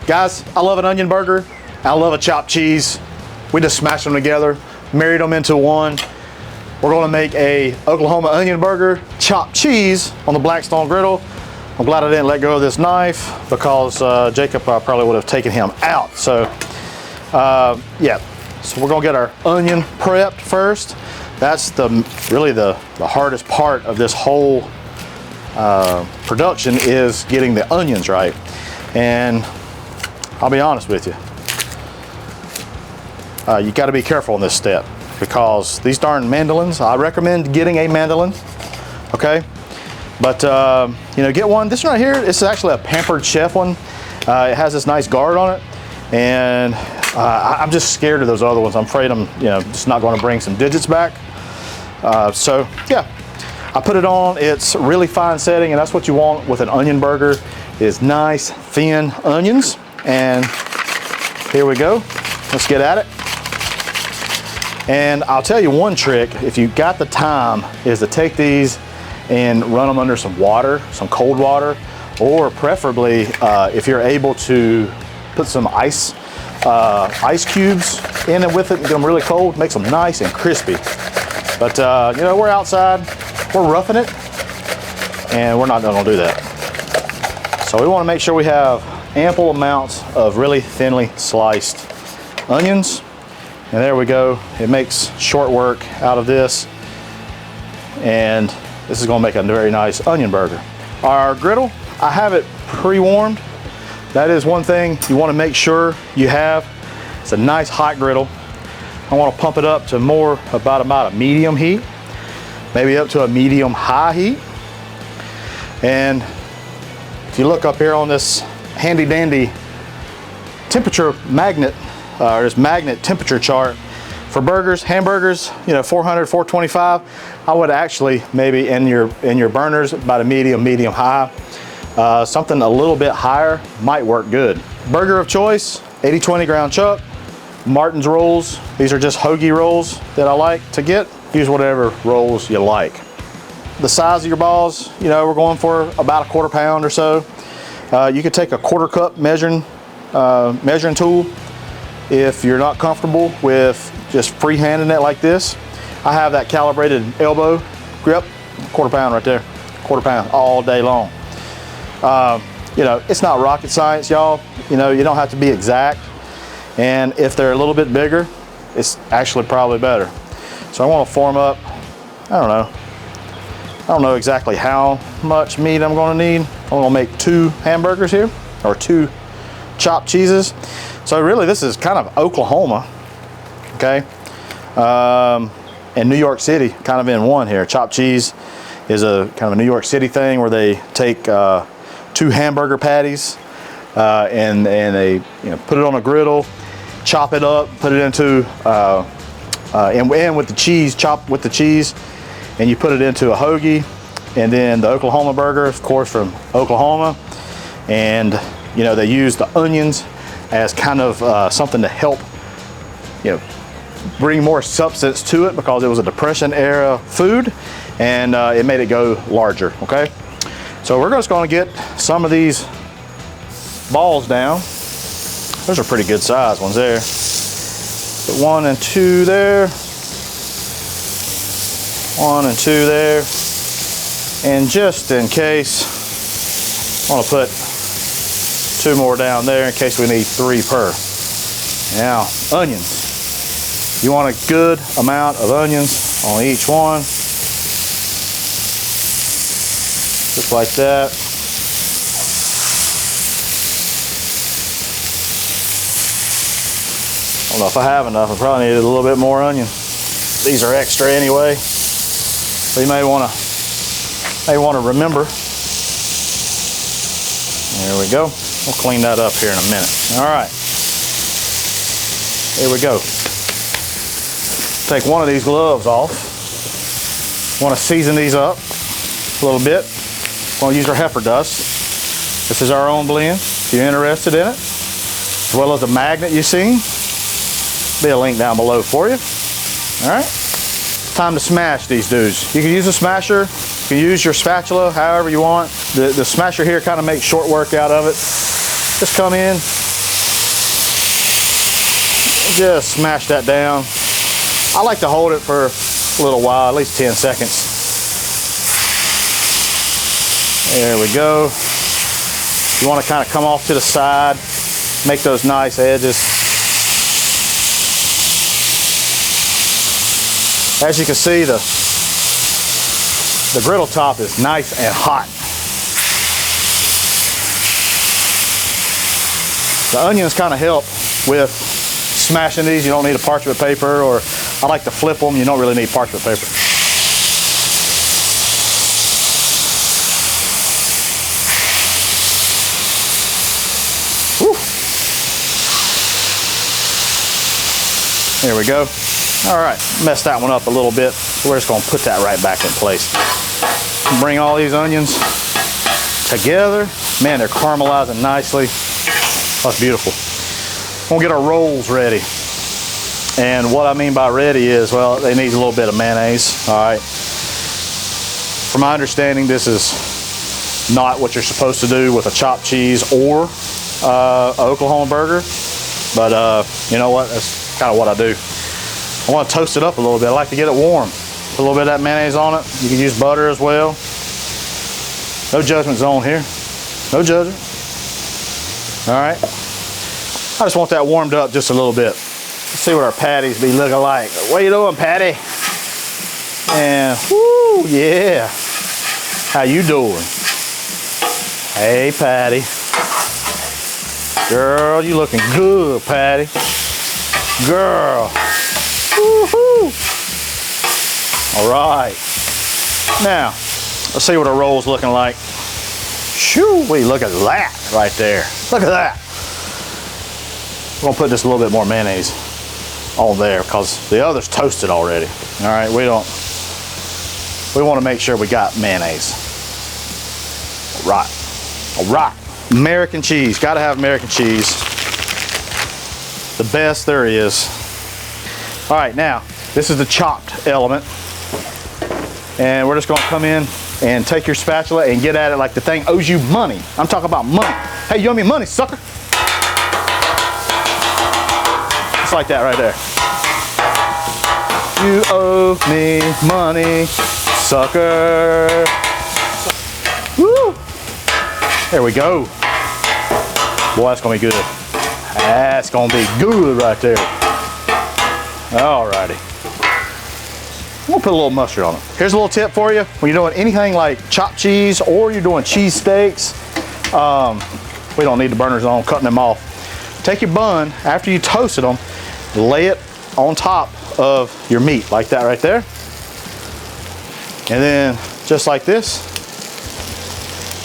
Guys, I love an onion burger. I love a chopped cheese. We just smashed them together, married them into one. We're gonna make a Oklahoma onion burger, chopped cheese on the Blackstone griddle. I'm glad I didn't let go of this knife because Jacob probably would have taken him out. So yeah, so we're gonna get our onion prepped first. That's really the hardest part of this whole production, is getting the onions right. And I'll be honest with you, you got to be careful in this step, because these darn mandolins, I recommend getting a mandolin, okay? But you know, get one. This one right here, this is actually a Pampered Chef one. It has this nice guard on it, and I'm just scared of those other ones. I'm afraid I'm, you know, just not going to bring some digits back. So yeah, I put it on. It's really fine setting, and that's what you want with an onion burger, is nice thin onions. And here we go. Let's get at it. And I'll tell you one trick, if you got the time, is to take these and run them under some water, some cold water, or preferably if you're able to put some ice cubes in it with it and get them really cold, makes them nice and crispy. But you know, we're outside, we're roughing it, and we're not gonna do that. So we wanna make sure we have ample amounts of really thinly sliced onions. And there we go. It makes short work out of this. And this is gonna make a very nice onion burger. Our griddle, I have it pre-warmed. That is one thing you wanna make sure you have. It's a nice hot griddle. I wanna pump it up to more about a medium heat, maybe up to a medium high heat. And if you look up here on this handy dandy temperature magnet, or this magnet temperature chart for burgers, hamburgers, you know, 400, 425. I would actually maybe in your burners about a medium high. Something a little bit higher might work good. Burger of choice, 80/20 ground chuck, Martin's rolls. These are just hoagie rolls that I like to get. Use whatever rolls you like. The size of your balls, you know, we're going for about a 1/4 pound or so. You could take a 1/4 cup measuring tool if you're not comfortable with just freehanding it like this. I have that calibrated elbow grip, 1/4 pound right there, 1/4 pound all day long. You know, it's not rocket science, y'all. You know, you don't have to be exact. And if they're a little bit bigger, it's actually probably better. So I want to form up, I don't know exactly how much meat I'm going to need. I'm going to make 2 hamburgers here, or 2 chopped cheeses. So really this is kind of Oklahoma, okay? And New York City kind of in one here. Chopped cheese is a kind of a New York City thing where they take 2 hamburger patties and they, you know, put it on a griddle, chop it up, put it into, and with the cheese, chop with the cheese, and you put it into a hoagie. And then the Oklahoma burger, of course, from Oklahoma. And you know, they use the onions as kind of something to help, you know, bring more substance to it, because it was a Depression era food, and it made it go larger, okay? So we're just gonna get some of these balls down. Those are pretty good size ones there. Put 1 and 2 there. 1 and 2 there. And just in case, I wanna put 2 more down there in case we need 3 per. Now, onions. You want a good amount of onions on each one. Just like that. I don't know if I have enough. I probably need a little bit more onion. These are extra anyway. So you may want to remember. There we go. We'll clean that up here in a minute. All right. Here we go. Take one of these gloves off. Want to season these up a little bit. We're going to use our heifer dust. This is our own blend, if you're interested in it, as well as the magnet you've seen. Be a link down below for you. All right. Time to smash these dudes. You can use a smasher. You can use your spatula, however you want. The smasher here kind of makes short work out of it. Just come in, Just smash that down. I like to hold it for a little while, at least 10 seconds. There we go. You want to kind of come off to the side, make those nice edges. As you can see, the griddle top is nice and hot. The onions kind of help with smashing these. You don't need a parchment paper, or I like to flip them. You don't really need parchment paper. Whew. There we go. All right, messed that one up a little bit. So we're just gonna put that right back in place. Bring all these onions together. Man, they're caramelizing nicely. That's beautiful. We'll get our rolls ready. And what I mean by ready is, well, they need a little bit of mayonnaise, all right? From my understanding, this is not what you're supposed to do with a chopped cheese or an Oklahoma burger. But you know what, that's kind of what I do. I want to toast it up a little bit. I like to get it warm. Put a little bit of that mayonnaise on it. You can use butter as well. No judgment zone here. No judgment. All right. I just want that warmed up just a little bit. Let's see what our patties be looking like. What you doing, Patty? And whoo, yeah. How you doing? Hey, Patty. Girl, you looking good, Patty. Girl. Woo-hoo. All right. Now, let's see what our roll's looking like. Shoo-wee, look at that right there. Look at that. We're gonna put just a little bit more mayonnaise on there because the other's toasted already. All right, we want to make sure we got mayonnaise. All right, all right. American cheese, gotta have American cheese. The best there is. All right, now, this is the chopped element. And we're just gonna come in and take your spatula and get at it like the thing owes you money. I'm talking about money. Hey, you owe me money, sucker. Just like that right there. You owe me money, sucker. Woo! There we go. Boy, that's gonna be good. That's gonna be good right there. Alrighty. I'm gonna put a little mustard on it. Here's a little tip for you. When you're doing anything like chopped cheese or you're doing cheese steaks, we don't need the burners on, cutting them off. Take your bun, after you toasted them, lay it on top of your meat, like that right there. And then just like this.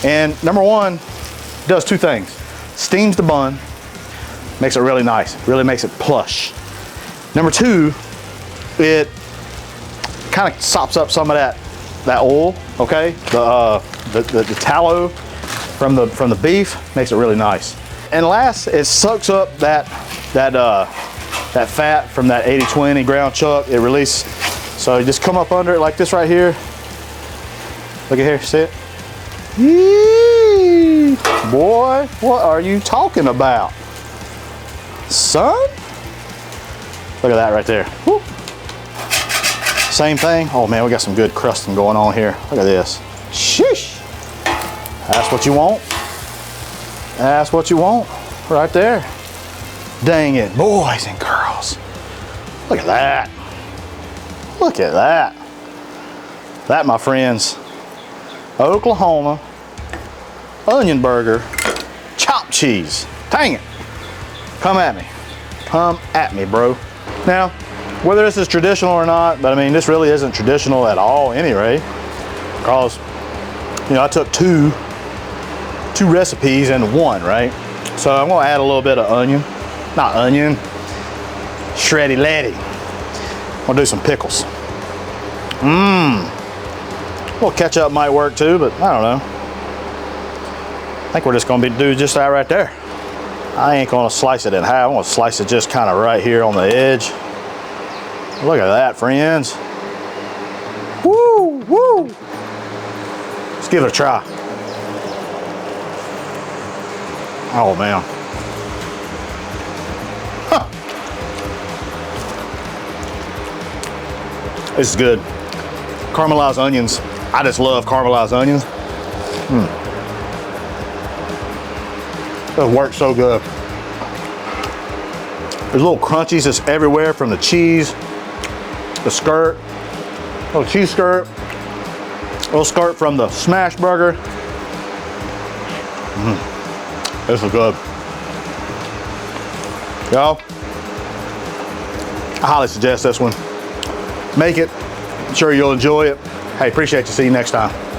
And number one, it does two things. Steams the bun, makes it really nice, really makes it plush. Number two, it kind of sops up some of that oil, okay? The tallow from the beef makes it really nice. And last, it soaks up that fat from that 80-20 ground chuck. It releases. So you just come up under it like this right here. Look at here, see it? Yee! Boy, what are you talking about? Son? Look at that right there. Woo. Same thing. Oh man, we got some good crusting going on here. Look at this. Sheesh. That's what you want. That's what you want right there. Dang it, boys and girls. Look at that. Look at that. That, my friends, Oklahoma onion burger, chopped cheese. Dang it. Come at me. Come at me, bro. Now, whether this is traditional or not, but I mean, this really isn't traditional at all anyway, because, you know, I took two recipes into one, right? So I'm gonna add a little bit of onion, not onion, shreddy letty. I'll do some pickles. A little ketchup might work too, but I don't know. I think we're just gonna do just that right there. I ain't gonna slice it in half. I'm gonna slice it just kind of right here on the edge. Look at that, friends. Woo, woo. Let's give it a try. Oh man. Huh. This is good. Caramelized onions. I just love caramelized onions. It works so good. There's little crunchies just everywhere from the cheese, the skirt, little cheese skirt, little skirt from the smash burger. This is good. Y'all, I highly suggest this one. Make it. I'm sure you'll enjoy it. Hey, appreciate you. See you next time.